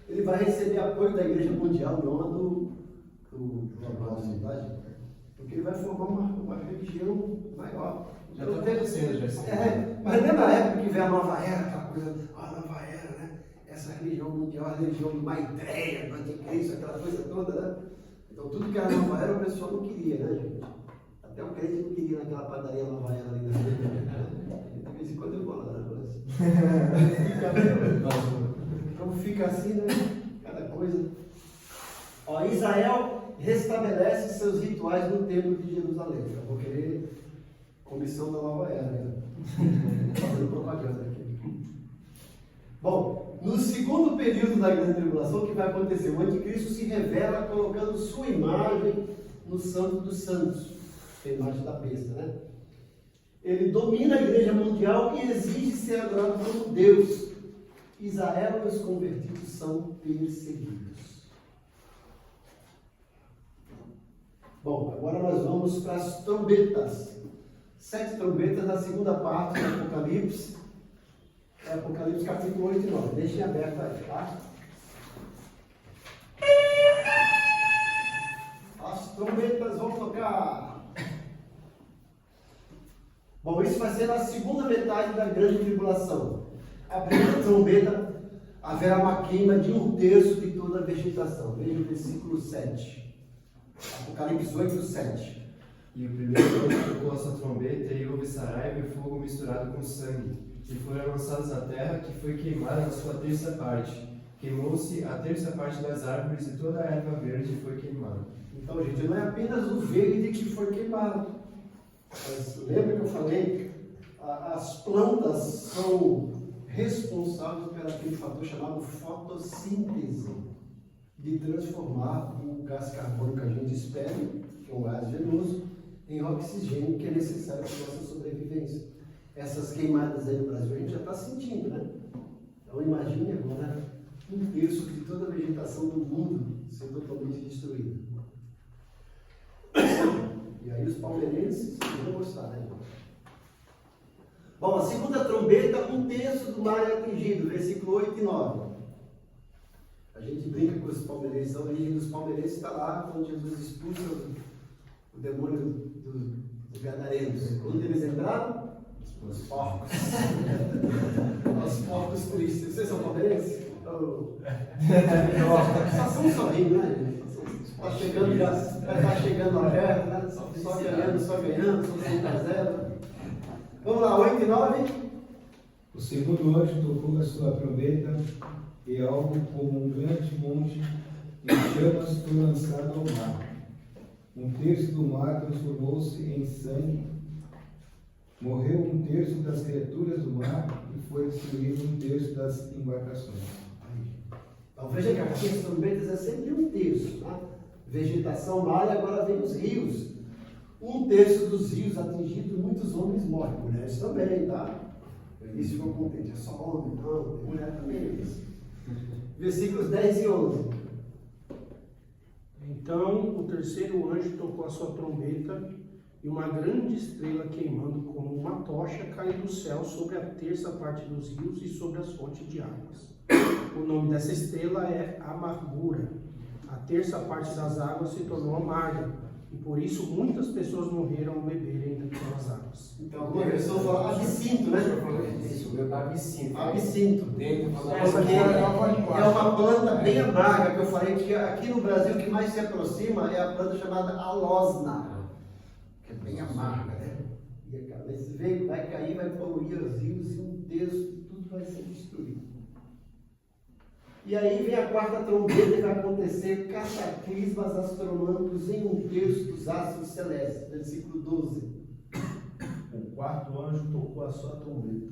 Ele vai receber apoio da igreja mundial, não a do porque ele vai formar uma religião maior. Já está acontecendo, já. Mas lembra a época que veio a nova era, aquela coisa, a nova era, né? Essa religião mundial, a religião do Maitreya, do anticristo, aquela coisa toda, né? Então tudo que era nova era o pessoal não queria, né, gente? Até o crente não queria naquela padaria nova era ali, né? De vez em quando eu vou lá, né? Como fica assim, né? Cada coisa. Ó, Israel restabelece seus rituais no templo de Jerusalém. Eu vou querer comissão da nova era, né? Fazendo propaganda aqui. Bom, no segundo período da grande tribulação, o que vai acontecer? O anticristo se revela colocando sua imagem no Santo dos Santos, a imagem da besta, né? Ele domina a igreja mundial e exige ser adorado como Deus. Israel e os convertidos são perseguidos. Bom, agora nós vamos para as trombetas. 7 trombetas da segunda parte do Apocalipse. É Apocalipse capítulo 8 e 9. Deixem aberto aí, tá? As trombetas vão tocar. Bom, isso vai ser na segunda metade da grande tribulação. A primeira trombeta, haverá uma queima de 1/3 de toda a vegetação. Veja o versículo 7. Apocalipse 8, 7. E o primeiro anjo tocou a sua trombeta e houve saraiva e fogo misturado com sangue, e foram lançados na terra, que foi queimada na sua 3ª parte. Queimou-se a 3ª parte das árvores e toda a erva verde foi queimada. Então, gente, não é apenas o verde que foi queimado. Mas lembra que eu falei? As plantas são responsáveis por aquele fator chamado fotossíntese. de transformar o gás carbônico que a gente espera, que é um gás venoso, em oxigênio que é necessário para a nossa sobrevivência. Essas queimadas aí no Brasil a gente já está sentindo, né? Então imagine agora 1/3 de toda a vegetação do mundo ser totalmente destruída. E aí os palmeirenses vão gostar, né? Bom, a segunda trombeta, 1/3 do mar é atingido, versículo 8 e 9. A gente brinca com os palmeirenses, a origem dos palmeirenses está lá, quando Jesus expulsa o demônio dos gadarenos. Quando eles entraram, os porcos. Os porcos tristes. Vocês são palmeirenses? Só são sorrindo, né? Está chegando, já está chegando a perto, né? Só ganhando, só 5-0. Vamos lá, 8 e 9. O segundo anjo tocou a sua trombeta e algo como um grande monte em chamas foi lançado ao mar. 1/3 do mar transformou-se em sangue. Morreu 1/3 das criaturas do mar e foi destruído 1/3 das embarcações. Então veja que aqui as trombetas é sempre 1/3. Tá? Vegetação, mar, e agora vem os rios. 1/3 dos rios atingidos, muitos homens morrem. Mulheres também, tá? No início ficou contente, é só homem, não, tem mulher também. Versículos 10 e 11. Então o terceiro anjo tocou a sua trombeta, e uma grande estrela queimando como uma tocha caiu do céu sobre a terça parte dos rios e sobre as fontes de águas. O nome dessa estrela é Amargura. A terça parte das águas se tornou amarga, e por isso muitas pessoas morreram ao beberem daquelas águas. Então alguma versão fala absinto, né? Isso, meu tá absinto. Absinto. Dentro fala Essa aqui é uma planta bem amarga, que eu falei que aqui no Brasil o que mais se aproxima é a planta chamada alosna, que é bem amarga, né? E esse veio, vai cair, vai poluir os rios e 1/3, tudo vai ser destruído. E aí vem a quarta trombeta e vai acontecer cataclismas astronômicos em 1/3 dos astros celestes. Versículo 12. O quarto anjo tocou a sua trombeta,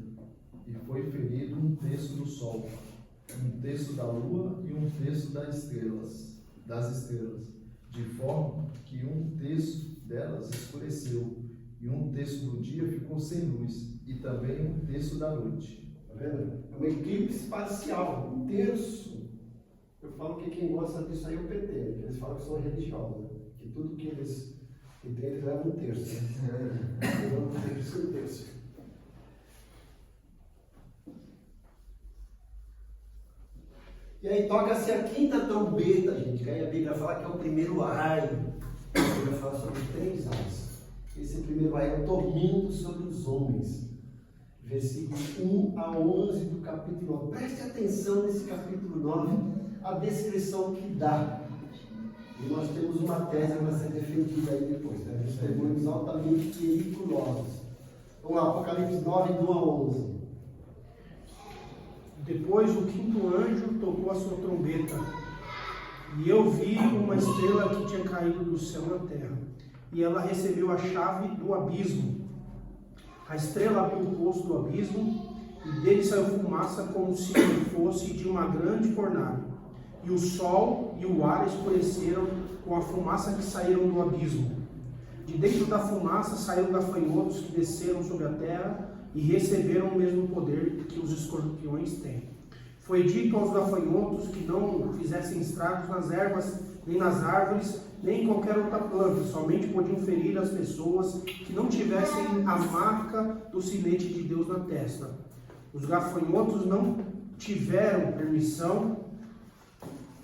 e foi ferido 1/3 do sol, 1/3 da lua e 1/3 das estrelas, de forma que 1/3 delas escureceu, e 1/3 do dia ficou sem luz, e também 1/3 da noite. Tá vendo? É um eclipse parcial, 1/3. Eu falo que quem gosta disso aí é o PT, que eles falam que são religiosos, né? Que tudo que eles levam 1/3. Né? Levam 1/3. E aí toca-se a quinta trombeta, gente, que aí a Bíblia fala que é o primeiro ai. A Bíblia fala sobre 3 ais. Esse primeiro ai é o tormento sobre os homens. Versículos 1 a 11 do capítulo 9. Preste atenção nesse capítulo 9, a descrição que dá. E nós temos uma tese para ser defendida aí depois, né? Testemunhos altamente periculosos. Vamos lá, Apocalipse 9, do 1 a 11. Depois o quinto anjo tocou a sua trombeta, e eu vi uma estrela que tinha caído do céu na terra, e ela recebeu a chave do abismo. A estrela abriu o poço do abismo, e dele saiu fumaça como se fosse de uma grande fornalha. E o sol e o ar escureceram com a fumaça que saíram do abismo. De dentro da fumaça saíram gafanhotos que desceram sobre a terra e receberam o mesmo poder que os escorpiões têm. Foi dito aos gafanhotos que não fizessem estragos nas ervas, nem nas árvores, nem em qualquer outra planta, somente podiam ferir as pessoas que não tivessem a marca do sinete de Deus na testa. Os gafanhotos não tiveram permissão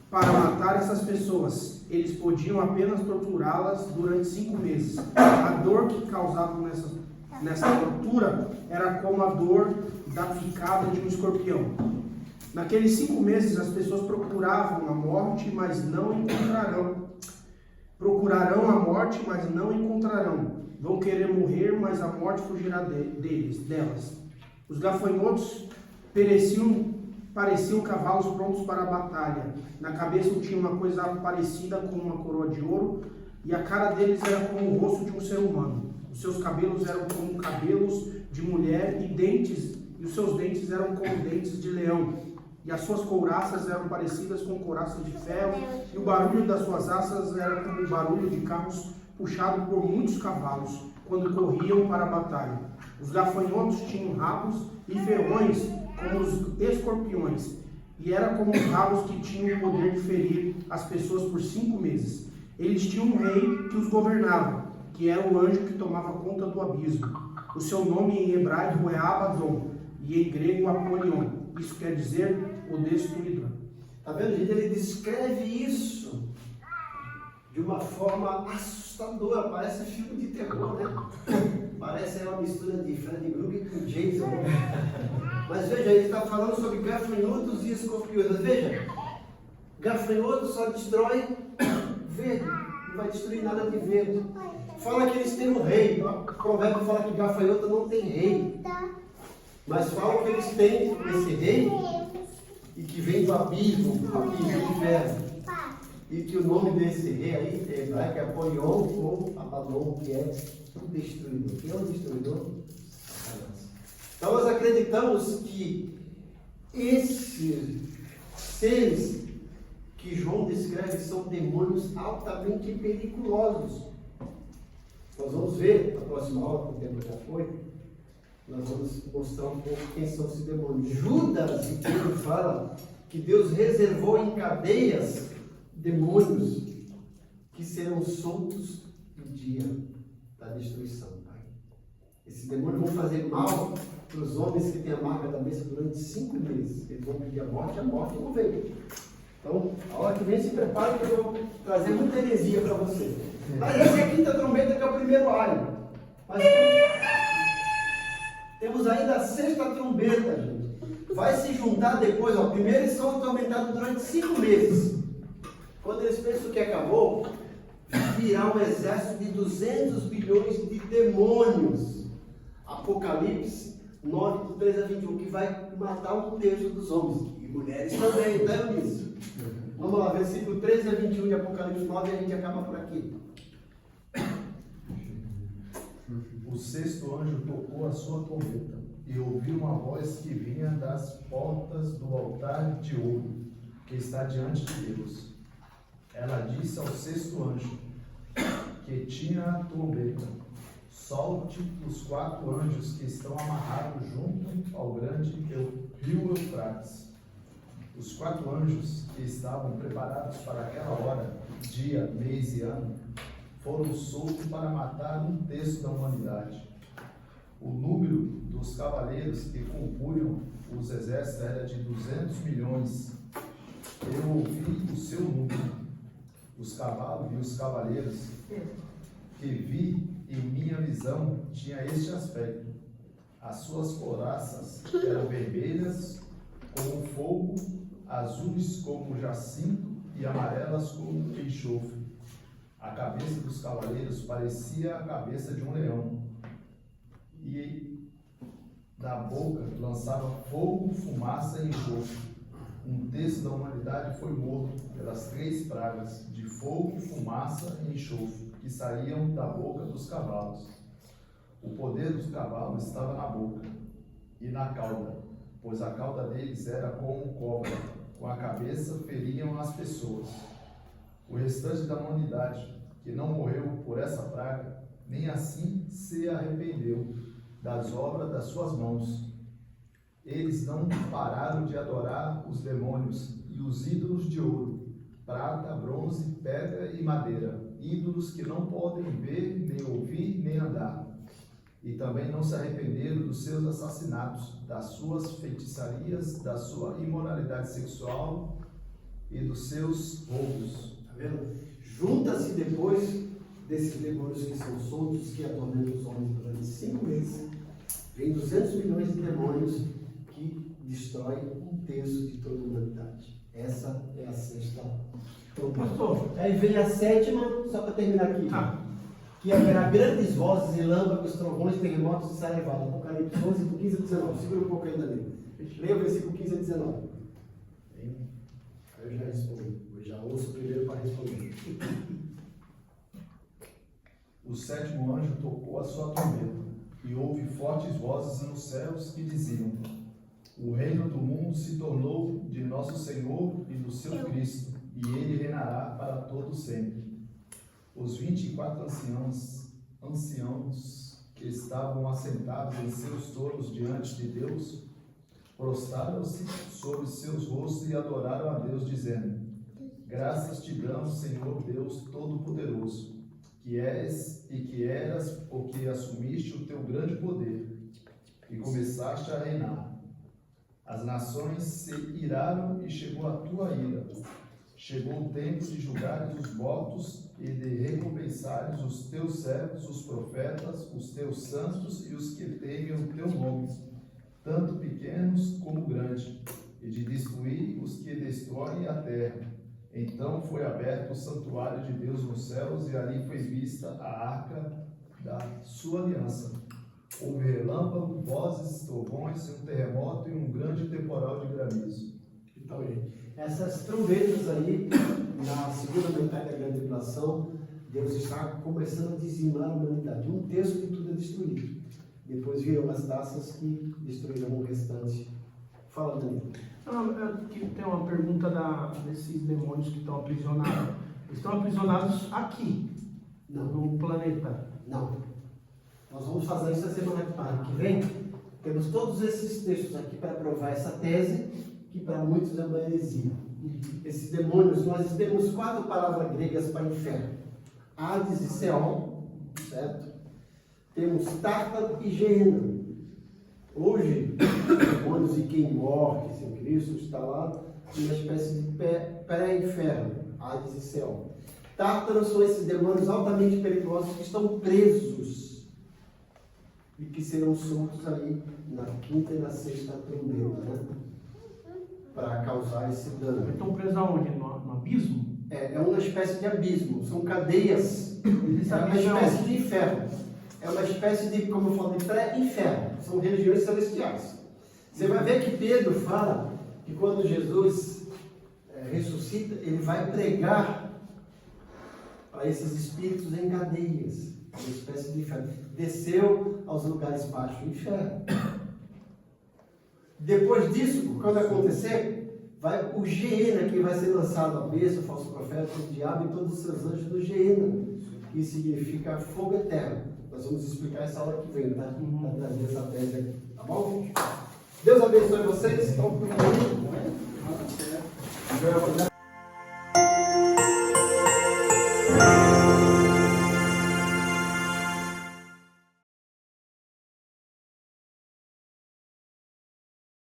para matar essas pessoas. Eles podiam apenas torturá-las durante 5 meses. A dor que causavam nessa tortura era como a dor da picada de um escorpião. Naqueles 5 meses as pessoas procuravam a morte, mas não encontrarão. Procurarão a morte, mas não encontrarão. Vão querer morrer, mas a morte fugirá delas. Os gafanhotos pareciam cavalos prontos para a batalha. Na cabeça tinha uma coisa parecida com uma coroa de ouro, e a cara deles era como o rosto de um ser humano. Os seus cabelos eram como cabelos de mulher, e os seus dentes eram como dentes de leão. e as suas couraças eram parecidas com couraças de ferro, e o barulho das suas asas era como o barulho de carros puxados por muitos cavalos, quando corriam para a batalha. Os gafanhotos tinham rabos e ferrões como os escorpiões, e era como os rabos que tinham o poder de ferir as pessoas por 5 meses. Eles tinham um rei que os governava, que era o anjo que tomava conta do abismo. O seu nome em hebraico é Abaddon, e em grego Apolion. Isso quer dizer o destruidor. Tá vendo, gente? Ele descreve isso de uma forma assustadora. Parece filme de terror, né? Parece uma mistura de Freddy Krueger com Jason. Mas veja, ele está falando sobre gafanhotos e escorpiões. Mas veja, gafanhoto só destrói verde, não vai destruir nada de verde. Fala que eles têm um rei. O provérbio fala que gafanhoto não tem rei. Mas fala que eles têm esse rei e que vem do abismo, do inferno. E que o nome desse rei aí é hebraico, é Apolion ou Abaddon, que é o destruidor. Quem é o destruidor? Satanás. Então nós acreditamos que esses seres que João descreve são demônios altamente periculosos. Nós vamos ver na próxima aula, que o tempo já foi, nós vamos mostrar um pouco quem são esses demônios. Judas e Pedro fala que Deus reservou em cadeias demônios que serão soltos no dia da destruição. Pai. Esses demônios vão fazer mal para os homens que têm a marca da besta durante 5 meses. Eles vão pedir a morte não veio. Então, a hora que vem, se prepare que eu vou trazer muita heresia para você. Mas essa é a quinta trombeta, que é o primeiro alho. Mas temos ainda a sexta trombeta, gente. Vai se juntar depois, ó. Primeiro eles são atormentados durante 5 meses. Quando eles pensam que acabou, virá um exército de 200 bilhões de demônios. Apocalipse 9, do 3 a 21, que vai matar 1/3 dos homens. E mulheres também, tá nisso? Vamos lá, versículo 13 a 21 de Apocalipse 9, e a gente acaba por aqui. O sexto anjo tocou a sua trombeta, e ouviu uma voz que vinha das portas do altar de ouro, que está diante de Deus. Ela disse ao sexto anjo, que tinha a trombeta: solte os 4 anjos que estão amarrados junto ao grande rio Eufrates. Os 4 anjos que estavam preparados para aquela hora, dia, mês e ano, foram soltos para matar 1/3 da humanidade. O número dos cavaleiros que compunham os exércitos era de 200 milhões. Eu ouvi o seu número. Os cavalos e os cavaleiros que vi em minha visão tinha este aspecto. As suas couraças eram vermelhas como fogo, azuis como jacinto e amarelas como enxofre. A cabeça dos cavaleiros parecia a cabeça de um leão, e da boca lançava fogo, fumaça e enxofre. 1/3 da humanidade foi morto pelas 3 pragas de fogo, fumaça e enxofre que saíam da boca dos cavalos. O poder dos cavalos estava na boca e na cauda, pois a cauda deles era como cobra, com a cabeça feriam as pessoas. O restante da humanidade, que não morreu por essa praga, nem assim se arrependeu das obras das suas mãos. Eles não pararam de adorar os demônios e os ídolos de ouro, prata, bronze, pedra e madeira, ídolos que não podem ver, nem ouvir, nem andar. E também não se arrependeram dos seus assassinatos, das suas feitiçarias, da sua imoralidade sexual e dos seus roubos. Tá vendo? Junta-se depois desses demônios que são soltos, que atormentam os homens durante 5 meses, vem 200 milhões de demônios que destroem 1/3 de toda a humanidade. Essa é a sexta trombeta. Pastor, Aí vem a sétima, só para terminar aqui. Que haverá grandes vozes, relâmpagos, trovões, terremotos e saraivada. Apocalipse 11, do 15 a 19. Segura um pouco ainda ali. Leia o versículo 15 a 19. Aí eu já respondo. Eu já ouço primeiro para responder. O sétimo anjo tocou a sua trombeta, e houve fortes vozes nos céus que diziam: O reino do mundo se tornou de nosso Senhor e do seu Cristo, e ele reinará para todo sempre. Os 24 anciãos que estavam assentados em seus tronos diante de Deus, prostraram-se sobre seus rostos e adoraram a Deus, dizendo: Graças te damos, Senhor Deus Todo-Poderoso, que és e que eras, porque assumiste o teu grande poder e começaste a reinar. As nações se iraram e chegou a tua ira. Chegou o tempo de julgares os mortos e de recompensares os teus servos, os profetas, os teus santos e os que temem o teu nome, tanto pequenos como grandes, e de destruir os que destroem a terra. Então foi aberto o santuário de Deus nos céus, e ali foi vista a arca da sua aliança. Houve relâmpago, vozes, trovões, um terremoto e um grande temporal de granizo. Então, essas trombetas aí, na segunda metade da grande tribulação, Deus está começando a dizimar a humanidade. 1/3 de tudo é destruído. Depois viram as taças que destruíram o restante. Fala, Danilo. Não, eu tenho uma pergunta desses demônios que estão aprisionados. Eles estão aprisionados aqui, Não. no planeta. Não. Nós vamos fazer isso a semana que vem. Temos todos esses textos aqui para provar essa tese, que para muitos é uma heresia. Esses demônios, nós temos 4 palavras gregas para inferno: Hades e Seol, certo? Temos Tártaro e Geena. Hoje, os demônios e quem morre sem Cristo está lá numa espécie de pré-inferno, Hades e Seol. Tártaro são esses demônios altamente perigosos que estão presos e que serão soltos aí na 5ª e na 6ª trombeta, né? Para causar esse dano. Estão presos aonde? No abismo? É uma espécie de abismo, são cadeias, é uma espécie de inferno. É uma espécie de, como eu falo, de pré-inferno. São regiões celestiais. Você vai ver que Pedro fala que quando Jesus ressuscita, ele vai pregar para esses espíritos em cadeias. Uma espécie de inferno. Desceu aos lugares baixos do inferno. Depois disso, quando acontecer, vai o Geena, que vai ser lançado a besta, o falso profeta, o diabo e todos os seus anjos do Geena, que significa fogo eterno. Nós vamos explicar essa hora que vem, tá? Para trazer essa tese aqui, tá bom? Deus abençoe vocês. Estão por aí.